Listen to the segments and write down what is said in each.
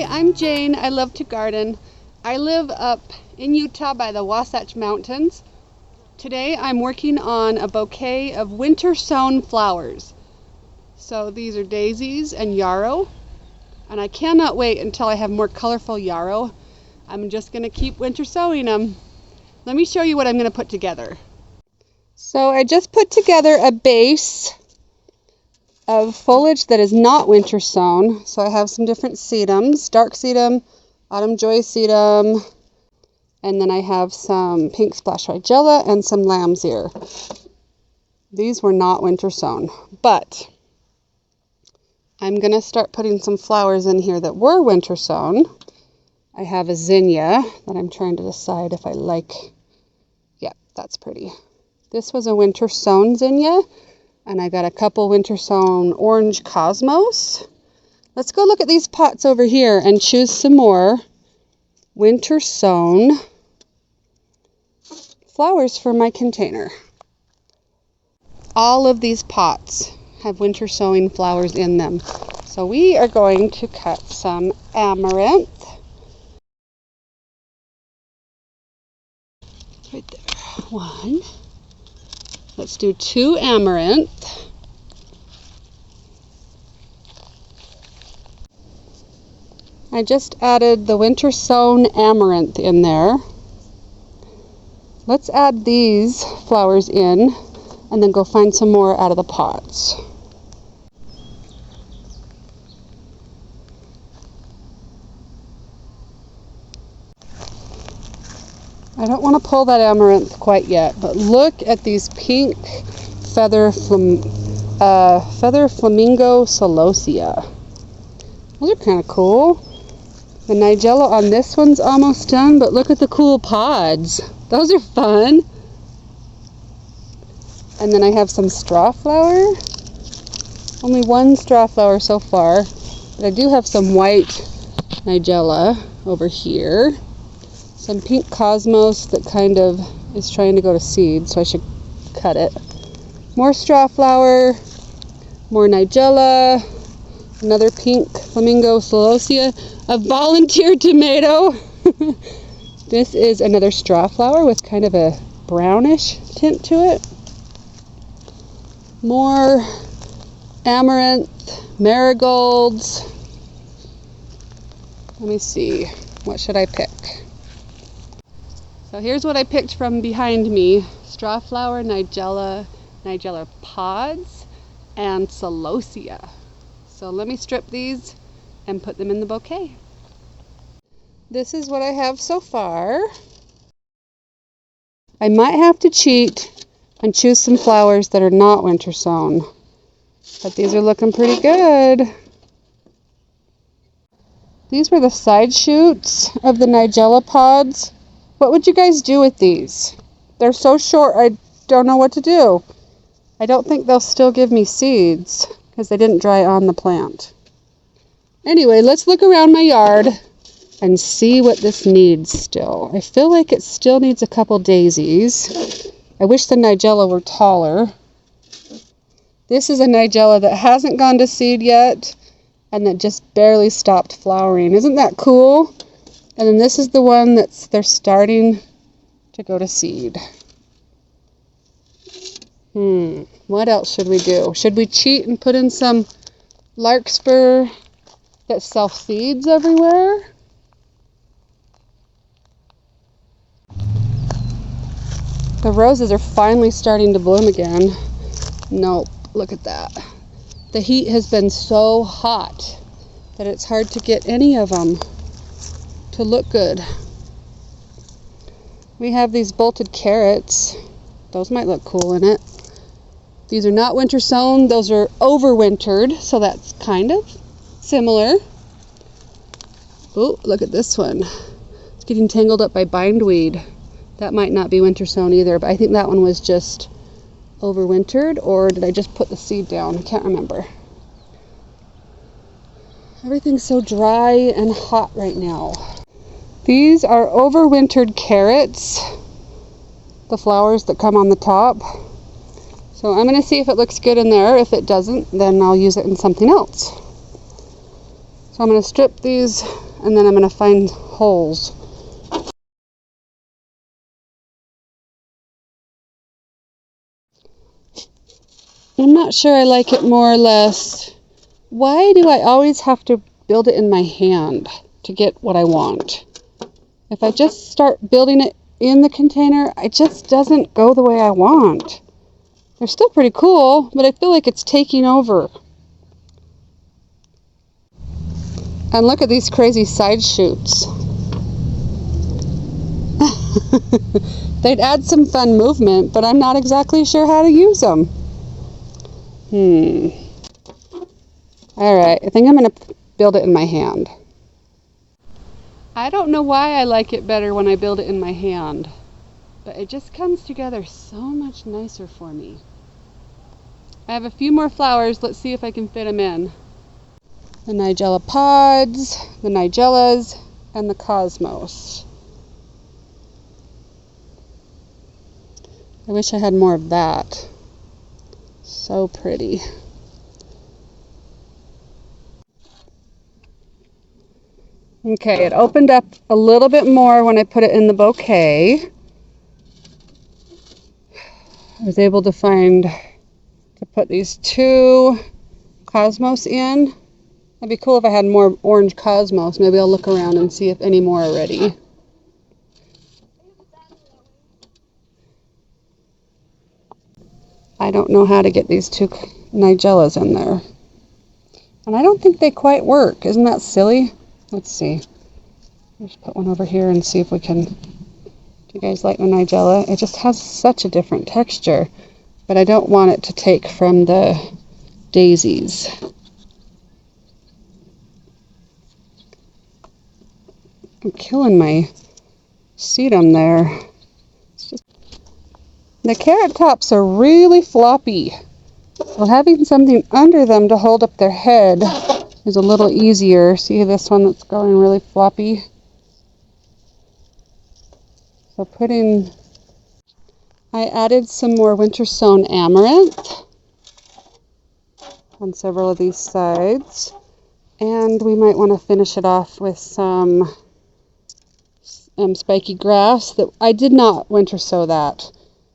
Hi, I'm Jane. I love to garden. I live up in Utah by the Wasatch Mountains. Today I'm working on a bouquet of winter sown flowers. So these are daisies and yarrow, and I cannot wait until I have more colorful yarrow. I'm just going to keep winter sowing them. Let me show you what I'm going to put together. So I just put together a base of foliage that is not winter sown. So I have some different sedums, dark sedum, autumn joy sedum, and then I have some pink splash nigella and some lamb's ear. These were not winter sown, but I'm going to start putting some flowers in here that were winter sown. I have a zinnia that I'm trying to decide if I like. Yeah, that's pretty. This was a winter sown zinnia, and I got a couple winter sown orange cosmos. Let's go look at these pots over here and choose some more winter sown flowers for my container. All of these pots have winter sowing flowers in them. So we are going to cut some amaranth. Right there. One. Let's do 2 amaranth. I just added the winter sown amaranth in there. Let's add these flowers in and then go find some more out of the pots. I don't want to pull that amaranth quite yet, but look at these pink feather flamingo celosia. Those are kind of cool. The nigella on this one's almost done, but look at the cool pods. Those are fun. And then I have some straw flower. Only one straw flower so far, but I do have some white nigella over here. Some pink cosmos that kind of is trying to go to seed, so I should cut it. More straw flower, more nigella, another pink flamingo celosia, a volunteer tomato. This is another straw flower with kind of a brownish tint to it. More amaranth, marigolds. Let me see, what should I pick? So here's what I picked from behind me. Straw flower, nigella pods, and celosia. So let me strip these and put them in the bouquet. This is what I have so far. I might have to cheat and choose some flowers that are not winter sown, but these are looking pretty good. These were the side shoots of the nigella pods. What would you guys do with these? They're so short, I don't know what to do. I don't think they'll still give me seeds because they didn't dry on the plant. Anyway, let's look around my yard and see what this needs still. I feel like it still needs a couple daisies. I wish the nigella were taller. This is a nigella that hasn't gone to seed yet and that just barely stopped flowering. Isn't that cool? And then this is the one they're starting to go to seed. What else should we do? Should we cheat and put in some larkspur that self-seeds everywhere? The roses are finally starting to bloom again. Nope, look at that. The heat has been so hot that it's hard to get any of them to look good. We have these bolted carrots. Those might look cool in it. These are not winter sown. Those are overwintered, so that's kind of similar. Oh, look at this one. It's getting tangled up by bindweed. That might not be winter sown either, but I think that one was just overwintered, or did I just put the seed down? I can't remember. Everything's so dry and hot right now. These are overwintered carrots, the flowers that come on the top. So I'm going to see if it looks good in there. If it doesn't, then I'll use it in something else. So I'm going to strip these and then I'm going to find holes. I'm not sure I like it more or less. Why do I always have to build it in my hand to get what I want? If I just start building it in the container, it just doesn't go the way I want. They're still pretty cool, but I feel like it's taking over. And look at these crazy side shoots. They'd add some fun movement, but I'm not exactly sure how to use them. Alright, I think I'm going to build it in my hand. I don't know why I like it better when I build it in my hand, but it just comes together so much nicer for me. I have a few more flowers. Let's see if I can fit them in. The nigella pods, the nigellas, and the cosmos. I wish I had more of that. So pretty. Okay, it opened up a little bit more when I put it in the bouquet. I was able to put these 2 cosmos in. It'd be cool if I had more orange cosmos. Maybe I'll look around and see if any more are ready. I don't know how to get these 2 nigellas in there. And I don't think they quite work. Isn't that silly? Let's see. Let's put one over here and see if we can... Do you guys like the nigella? It just has such a different texture. But I don't want it to take from the daisies. I'm killing my sedum there. The carrot tops are really floppy. So having something under them to hold up their head is a little easier. See this one that's going really floppy? So I added some more winter sown amaranth on several of these sides. And we might want to finish it off with some spiky grass. That I did not winter sow that.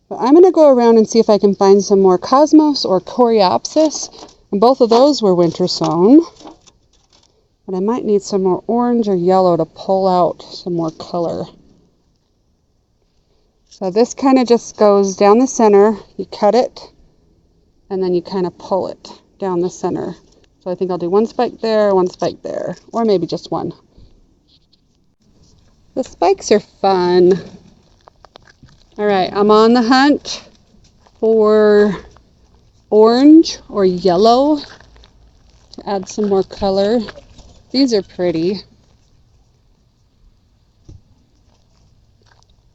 But I'm going to go around and see if I can find some more cosmos or coreopsis. And both of those were winter sown. But I might need some more orange or yellow to pull out some more color. So this kind of just goes down the center. You cut it, and then you kind of pull it down the center. So I think I'll do 1 spike there, 1 spike there, or maybe just 1. The spikes are fun. Alright, I'm on the hunt for orange or yellow to add some more color. These are pretty.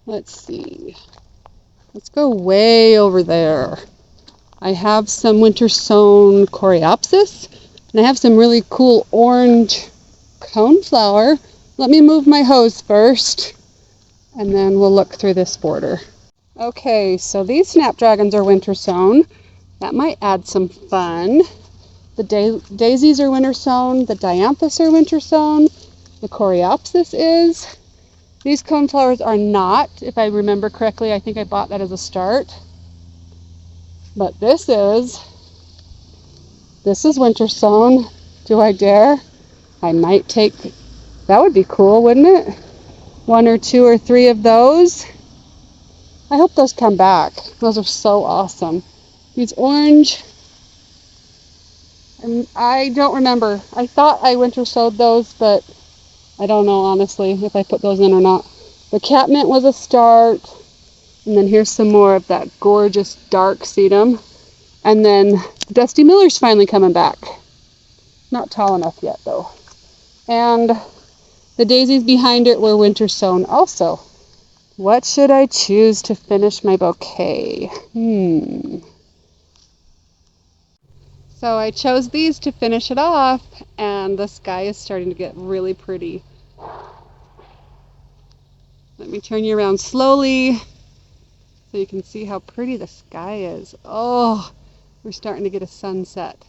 Let's see. Let's go way over there. I have some winter sown coreopsis, and I have some really cool orange coneflower. Let me move my hose first, and then we'll look through this border. Okay, so these snapdragons are winter sown. That might add some fun. The daisies are winter sown. The dianthus are winter sown. The coreopsis is. These coneflowers are not, if I remember correctly. I think I bought that as a start. But this is winter sown. Do I dare? I might take, that would be cool, wouldn't it? 1 or 2 or 3 of those. I hope those come back. Those are so awesome. These orange, and I don't remember. I thought I winter sowed those, but I don't know honestly if I put those in or not. The catmint was a start, and then here's some more of that gorgeous dark sedum. And then Dusty Miller's finally coming back. Not tall enough yet though. And the daisies behind it were winter sown also. What should I choose to finish my bouquet? So I chose these to finish it off, and the sky is starting to get really pretty. Let me turn you around slowly so you can see how pretty the sky is. Oh, we're starting to get a sunset.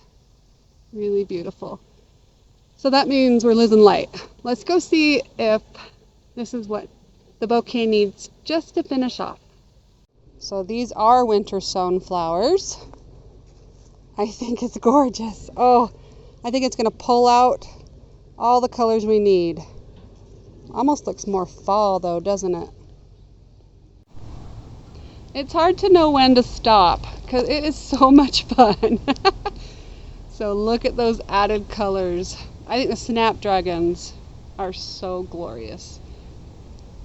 Really beautiful. So that means we're losing light. Let's go see if this is what the bouquet needs just to finish off. So these are winter sown flowers. I think it's gorgeous. Oh, I think it's going to pull out all the colors we need. Almost looks more fall though, doesn't it? It's hard to know when to stop because it is so much fun. So look at those added colors. I think the snapdragons are so glorious.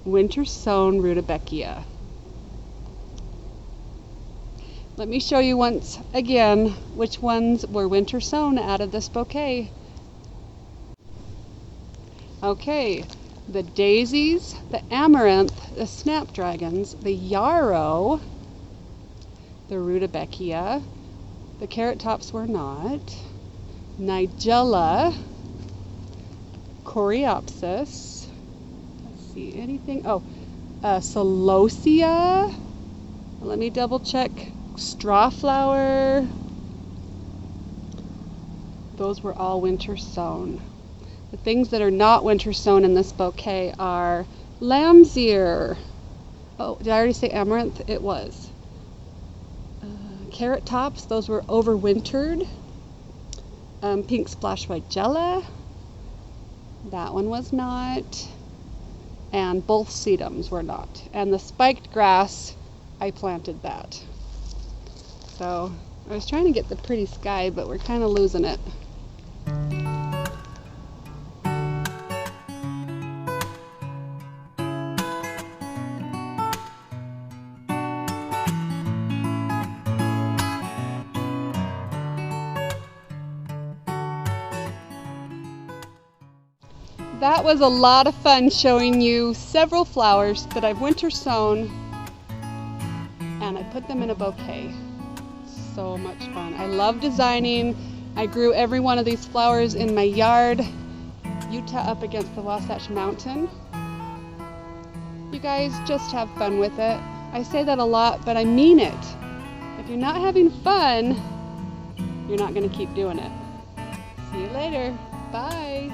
Winter sown rudbeckia. Let me show you once again which ones were winter sown out of this bouquet. Okay, the daisies, the amaranth, the snapdragons, the yarrow, the rudbeckia, the carrot tops were not, nigella, coreopsis, let's see, anything, celosia, let me double check, straw flower, those were all winter sown. The things that are not winter sown in this bouquet are lamb's ear. Oh, did I already say amaranth? It was. Carrot tops, those were overwintered. Pink splash whitegella. That one was not. And both sedums were not. And the spiked grass, I planted that. So I was trying to get the pretty sky, but we're kind of losing it. That was a lot of fun showing you several flowers that I've winter sown, and I put them in a bouquet. So much fun. I love designing. I grew every one of these flowers in my yard, Utah up against the Wasatch Mountain. You guys just have fun with it. I say that a lot, but I mean it. If you're not having fun, you're not going to keep doing it. See you later. Bye.